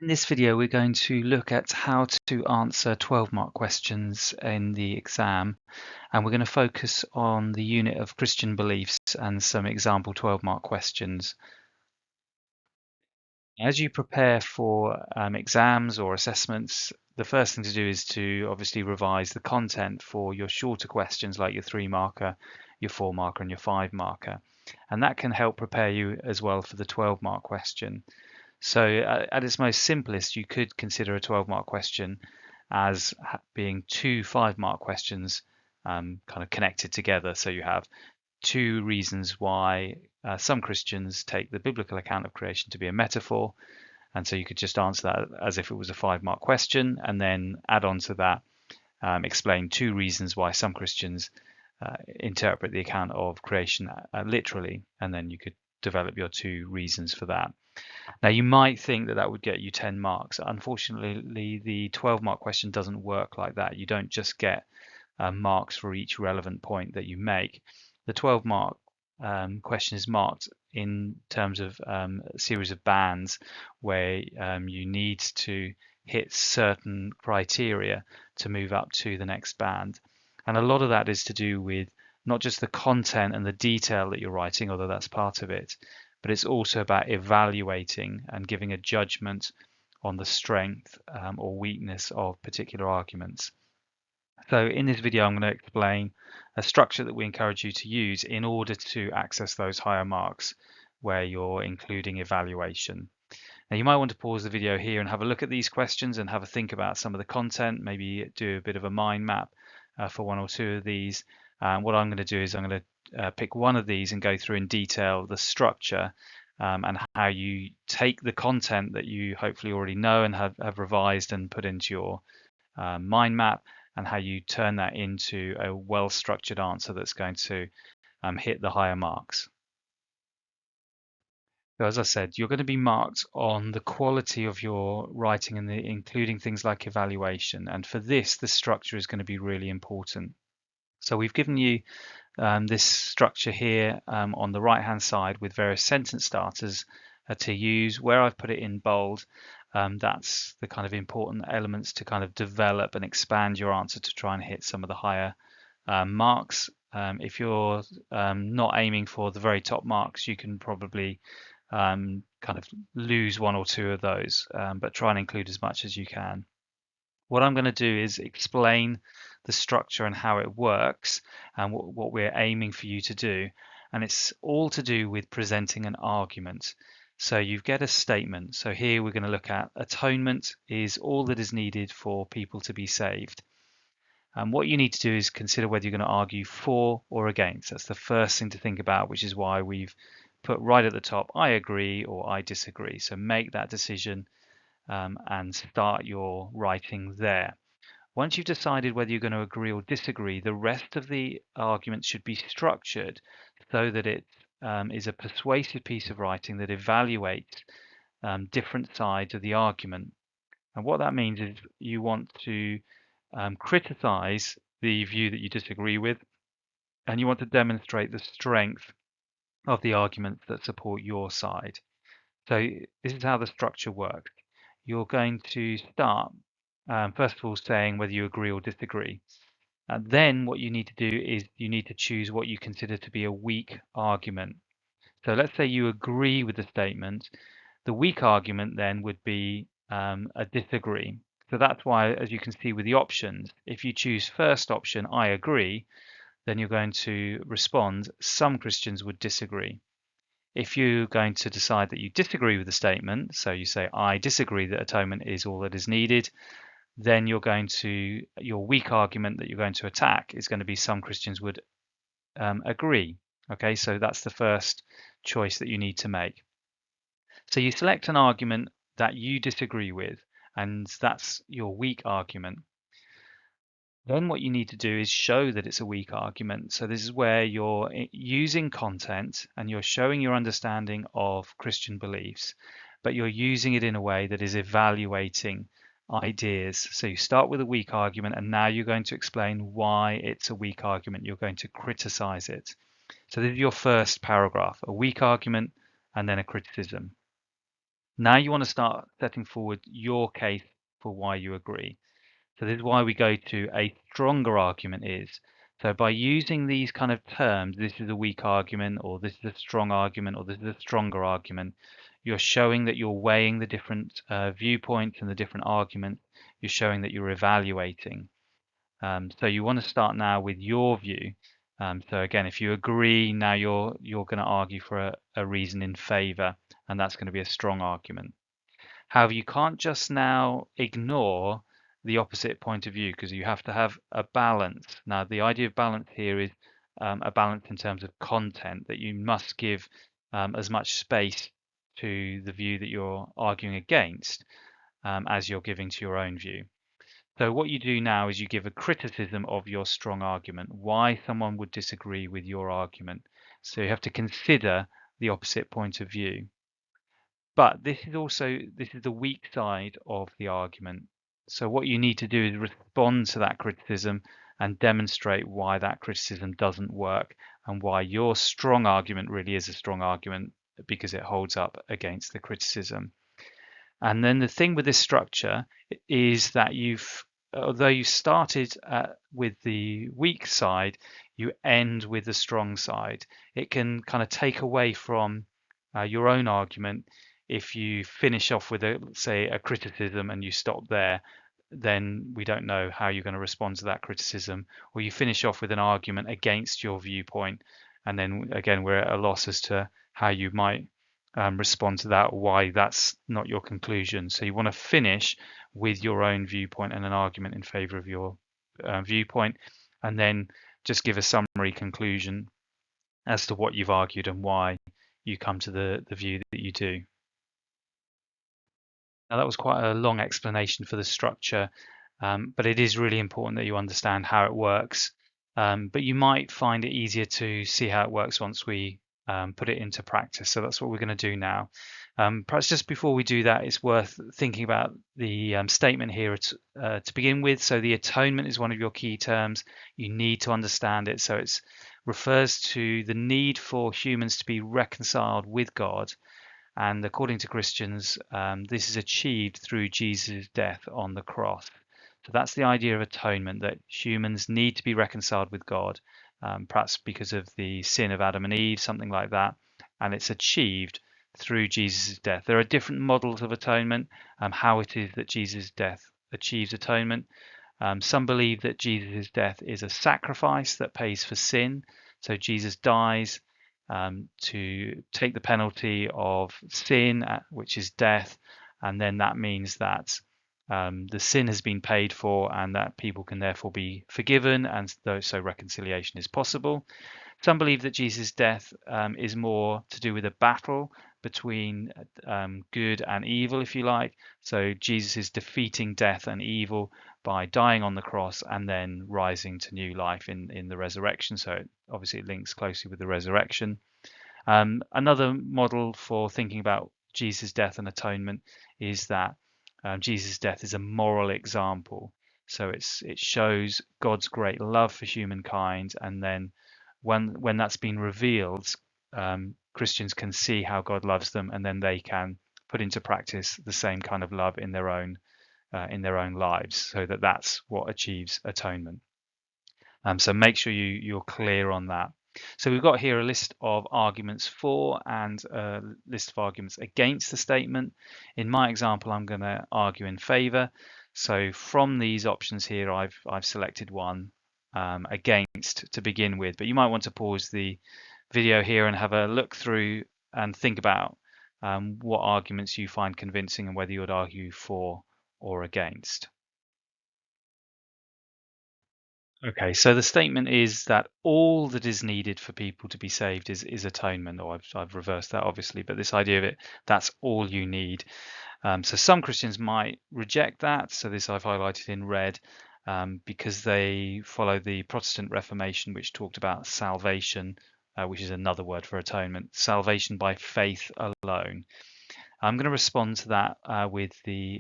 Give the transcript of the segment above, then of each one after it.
In this video, we're going to look at how to answer 12-mark questions in the exam, and we're going to focus on the unit of Christian beliefs and some example 12-mark questions. As you prepare for exams or assessments, the first thing to do is to obviously revise the content for your shorter questions like your 3-marker, your 4-marker and your 5-marker. And that can help prepare you as well for the 12-mark question. So at its most simplest, you could consider a 12-mark question as being two 5-mark questions kind of connected together. So you have two reasons why some Christians take the biblical account of creation to be a metaphor. And so you could just answer that as if it was a 5-mark question, and then add on to that, explain two reasons why some Christians interpret the account of creation literally, and then you could develop your two reasons for that. Now, you might think that that would get you 10 marks. Unfortunately, the 12-mark question doesn't work like that. You don't just get marks for each relevant point that you make. The 12-mark question is marked in terms of a series of bands where you need to hit certain criteria to move up to the next band. And a lot of that is to do with not just the content and the detail that you're writing, although that's part of it, but it's also about evaluating and giving a judgment on the strength or weakness of particular arguments. So in this video, I'm going to explain a structure that we encourage you to use in order to access those higher marks where you're including evaluation. Now, you might want to pause the video here and have a look at these questions and have a think about some of the content, maybe do a bit of a mind map for one or two of these. What I'm going to do is I'm going to pick one of these and go through in detail the structure and how you take the content that you hopefully already know and have revised and put into your mind map, and how you turn that into a well-structured answer that's going to hit the higher marks. So as I said, you're going to be marked on the quality of your writing and including things like evaluation. And for this, the structure is going to be really important. So we've given you this structure here on the right-hand side with various sentence starters to use. Where I've put it in bold, that's the kind of important elements to kind of develop and expand your answer to try and hit some of the higher marks. If you're not aiming for the very top marks, you can probably kind of lose one or two of those, but try and include as much as you can. What I'm going to do is explain the structure and how it works and what we're aiming for you to do. And it's all to do with presenting an argument. So you get a statement. So here we're going to look at atonement is all that is needed for people to be saved. And what you need to do is consider whether you're going to argue for or against. That's the first thing to think about, which is why we've put right at the top, I agree or I disagree. So make that decision and start your writing there. Once you've decided whether you're going to agree or disagree, the rest of the argument should be structured so that it is a persuasive piece of writing that evaluates different sides of the argument. And what that means is you want to criticize the view that you disagree with, and you want to demonstrate the strength of the arguments that support your side. So this is how the structure works. You're going to start, first of all, saying whether you agree or disagree. And then what you need to do is you need to choose what you consider to be a weak argument. So let's say you agree with the statement. The weak argument then would be a disagree. So that's why, as you can see with the options, if you choose first option, I agree, then you're going to respond, some Christians would disagree. If you're going to decide that you disagree with the statement, so you say, I disagree that atonement is all that is needed, then your weak argument that you're going to attack is going to be some Christians would agree. Okay, so that's the first choice that you need to make. So you select an argument that you disagree with, and that's your weak argument. Then what you need to do is show that it's a weak argument. So this is where you're using content and you're showing your understanding of Christian beliefs, but you're using it in a way that is evaluating ideas. So you start with a weak argument, and now you're going to explain why it's a weak argument. You're going to criticize it. So this is your first paragraph, a weak argument and then a criticism. Now you want to start setting forward your case for why you agree. So this is why we go to a stronger argument is. So by using these kind of terms, this is a weak argument, or this is a strong argument, or this is a stronger argument, you're showing that you're weighing the different viewpoints and the different arguments. You're showing that you're evaluating. So you want to start now with your view. So again, if you agree, now you're going to argue for a reason in favor, and that's going to be a strong argument. However, you can't just now ignore the opposite point of view because you have to have a balance. Now, the idea of balance here is a balance in terms of content, that you must give as much space to the view that you're arguing against as you're giving to your own view. So what you do now is you give a criticism of your strong argument, why someone would disagree with your argument. So you have to consider the opposite point of view. But this is the weak side of the argument. So what you need to do is respond to that criticism and demonstrate why that criticism doesn't work and why your strong argument really is a strong argument because it holds up against the criticism. And then the thing with this structure is that although you started with the weak side, you end with the strong side. It can kind of take away from your own argument. If you finish off with say a criticism and you stop there, then we don't know how you're going to respond to that criticism. Or you finish off with an argument against your viewpoint, and then again we're at a loss as to how you might respond to that, or why that's not your conclusion. So you want to finish with your own viewpoint and an argument in favor of your viewpoint, and then just give a summary conclusion as to what you've argued and why you come to the view that you do. Now that was quite a long explanation for the structure, but it is really important that you understand how it works. But you might find it easier to see how it works once we put it into practice. So that's what we're going to do now. Perhaps just before we do that, it's worth thinking about the statement here to begin with. So the atonement is one of your key terms. You need to understand it. So it refers to the need for humans to be reconciled with God. And according to Christians, this is achieved through Jesus' death on the cross. So that's the idea of atonement, that humans need to be reconciled with God, perhaps because of the sin of Adam and Eve, something like that. And it's achieved through Jesus' death. There are different models of atonement, how it is that Jesus' death achieves atonement. Some believe that Jesus' death is a sacrifice that pays for sin. So Jesus dies to take the penalty of sin, which is death, and then that means that the sin has been paid for and that people can therefore be forgiven, and so reconciliation is possible. Some believe that Jesus' death is more to do with a battle between good and evil, if you like. So Jesus is defeating death and evil by dying on the cross and then rising to new life in the resurrection. So obviously it links closely with the resurrection. Another model for thinking about Jesus' death and atonement is that Jesus' death is a moral example. So it shows God's great love for humankind, and then when that's been revealed, Christians can see how God loves them, and then they can put into practice the same kind of love in their own lives, so that's what achieves atonement. So make sure you're clear on that. So we've got here a list of arguments for and a list of arguments against the statement. In my example, I'm going to argue in favor. So from these options here, I've selected one against to begin with, but you might want to pause the video here and have a look through and think about what arguments you find convincing and whether you would argue for or against. Okay, so the statement is that all that is needed for people to be saved is atonement, or I've reversed that obviously, but this idea of it, that's all you need. So some Christians might reject that, so this I've highlighted in red, because they follow the Protestant Reformation, which talked about salvation, which is another word for atonement, salvation by faith alone. I'm going to respond to that with the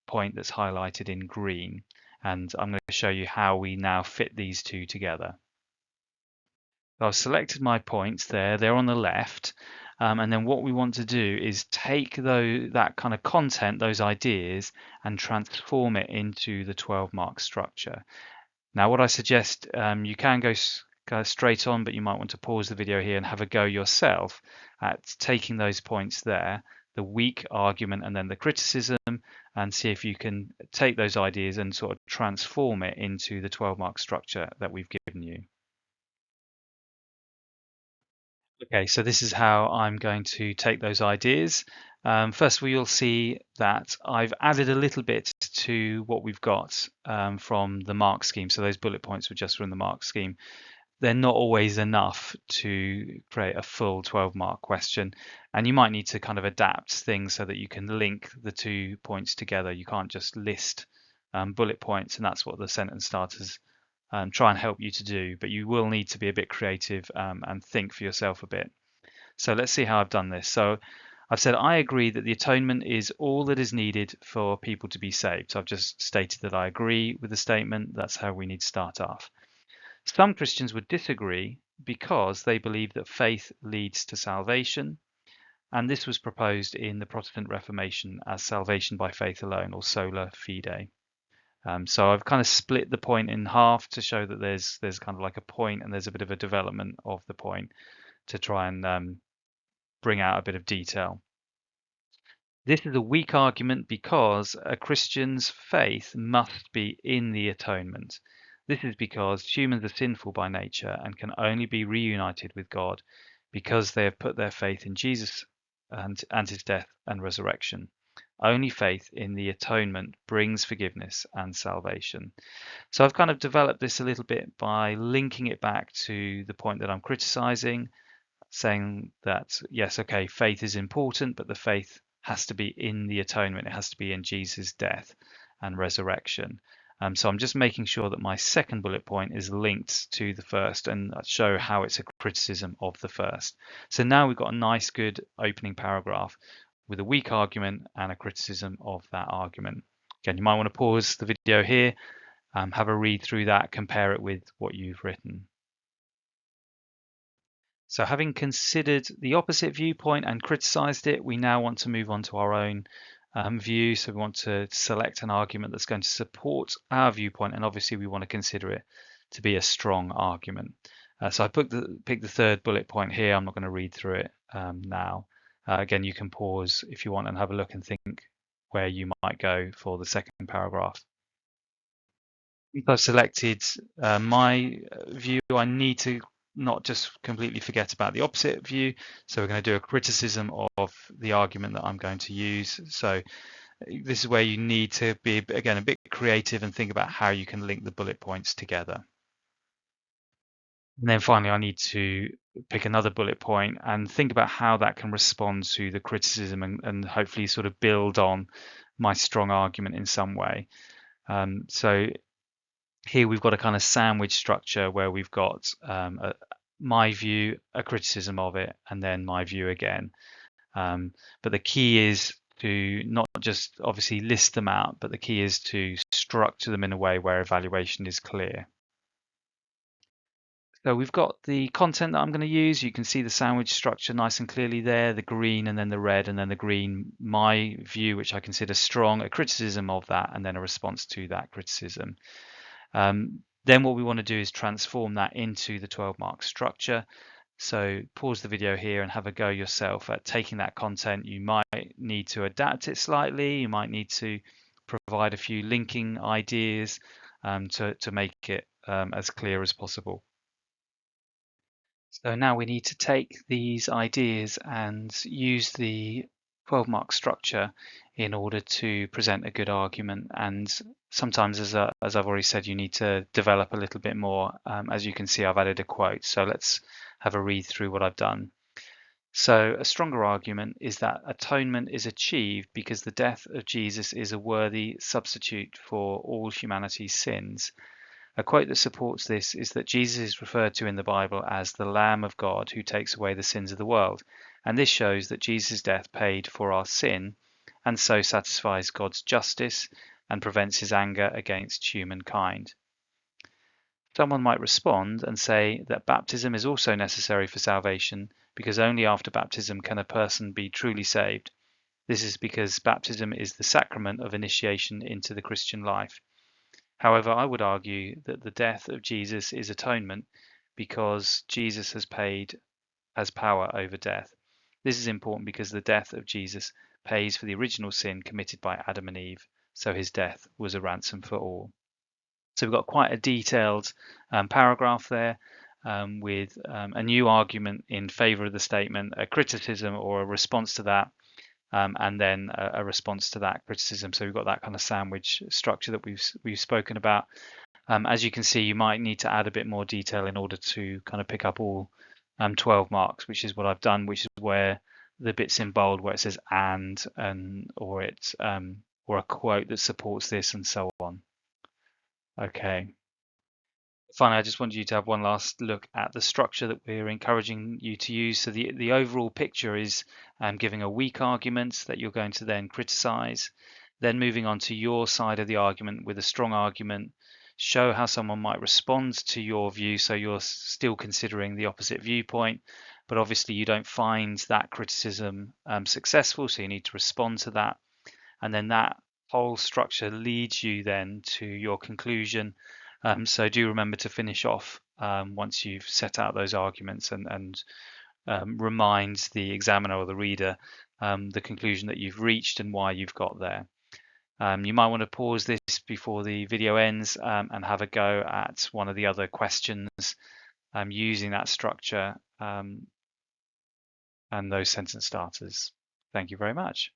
point that's highlighted in green, and I'm going to show you how we now fit these two together. So I've selected my points there, they're on the left, And then what we want to do is take that kind of content, those ideas, and transform it into the 12-mark structure. Now, what I suggest, you can go straight on, but you might want to pause the video here and have a go yourself at taking those points there, the weak argument and then the criticism, and see if you can take those ideas and sort of transform it into the 12-mark structure that we've given you. Okay, so this is how I'm going to take those ideas. First of all, you'll see that I've added a little bit to what we've got from the mark scheme. So those bullet points were just from the mark scheme. They're not always enough to create a full 12-mark question, and you might need to kind of adapt things so that you can link the 2 points together. You can't just list bullet points, and that's what the sentence starters try and help you to do, but you will need to be a bit creative and think for yourself a bit. So let's see how I've done this. So I've said I agree that the atonement is all that is needed for people to be saved. So I've just stated that I agree with the statement. That's how we need to start off. Some Christians would disagree because they believe that faith leads to salvation, and this was proposed in the Protestant Reformation as salvation by faith alone, or sola fide. So I've kind of split the point in half to show that there's kind of like a point and there's a bit of a development of the point to try and bring out a bit of detail. This is a weak argument because a Christian's faith must be in the atonement. This is because humans are sinful by nature and can only be reunited with God because they have put their faith in Jesus and his death and resurrection. Only faith in the atonement brings forgiveness and salvation. So I've kind of developed this a little bit by linking it back to the point that I'm criticizing, saying that, yes, okay, faith is important, but the faith has to be in the atonement. It has to be in Jesus' death and resurrection. So I'm just making sure that my second bullet point is linked to the first and show how it's a criticism of the first. So now we've got a nice, good opening paragraph with a weak argument and a criticism of that argument. Again, you might want to pause the video here, have a read through that, compare it with what you've written. So having considered the opposite viewpoint and criticized it, we now want to move on to our own view. So we want to select an argument that's going to support our viewpoint, and obviously we want to consider it to be a strong argument. So I picked the third bullet point here. I'm not going to read through it now. Again, you can pause if you want and have a look and think where you might go for the second paragraph. If I've selected my view, I need to not just completely forget about the opposite view. So we're going to do a criticism of the argument that I'm going to use. So this is where you need to be, again, a bit creative and think about how you can link the bullet points together. And then finally, I need to pick another bullet point and think about how that can respond to the criticism and hopefully sort of build on my strong argument in some way. So here we've got a kind of sandwich structure where we've got my view, a criticism of it, and then my view again. But the key is to not just obviously list them out, but the key is to structure them in a way where evaluation is clear. So we've got the content that I'm going to use. You can see the sandwich structure nice and clearly there, the green and then the red and then the green, my view, which I consider strong, a criticism of that, and then a response to that criticism. Then what we want to do is transform that into the 12-mark structure. So pause the video here and have a go yourself at taking that content. You might need to adapt it slightly. You might need to provide a few linking ideas to make it as clear as possible. So now we need to take these ideas and use the 12-mark structure in order to present a good argument. And sometimes, as I've already said, you need to develop a little bit more. As you can see, I've added a quote. So let's have a read through what I've done. So a stronger argument is that atonement is achieved because the death of Jesus is a worthy substitute for all humanity's sins. A quote that supports this is that Jesus is referred to in the Bible as the Lamb of God who takes away the sins of the world, and this shows that Jesus' death paid for our sin and so satisfies God's justice and prevents his anger against humankind. Someone might respond and say that baptism is also necessary for salvation because only after baptism can a person be truly saved. This is because baptism is the sacrament of initiation into the Christian life. However, I would argue that the death of Jesus is atonement because Jesus has power over death. This is important because the death of Jesus pays for the original sin committed by Adam and Eve, so his death was a ransom for all. So we've got quite a detailed paragraph there with a new argument in favor of the statement, a criticism or a response to that, and then a response to that criticism. So we've got that kind of sandwich structure that we've spoken about. As you can see, you might need to add a bit more detail in order to kind of pick up all 12 marks, which is what I've done, which is where the bits in bold where it says and or it's or a quote that supports this and so on. Okay. Finally, I just wanted you to have one last look at the structure that we're encouraging you to use. So the overall picture is giving a weak argument that you're going to then criticize, then moving on to your side of the argument with a strong argument, show how someone might respond to your view. So you're still considering the opposite viewpoint, but obviously you don't find that criticism successful, so you need to respond to that. And then that whole structure leads you then to your conclusion. So do remember to finish off once you've set out those arguments and reminds the examiner or the reader the conclusion that you've reached and why you've got there. You might want to pause this before the video ends and have a go at one of the other questions using that structure and those sentence starters. Thank you very much.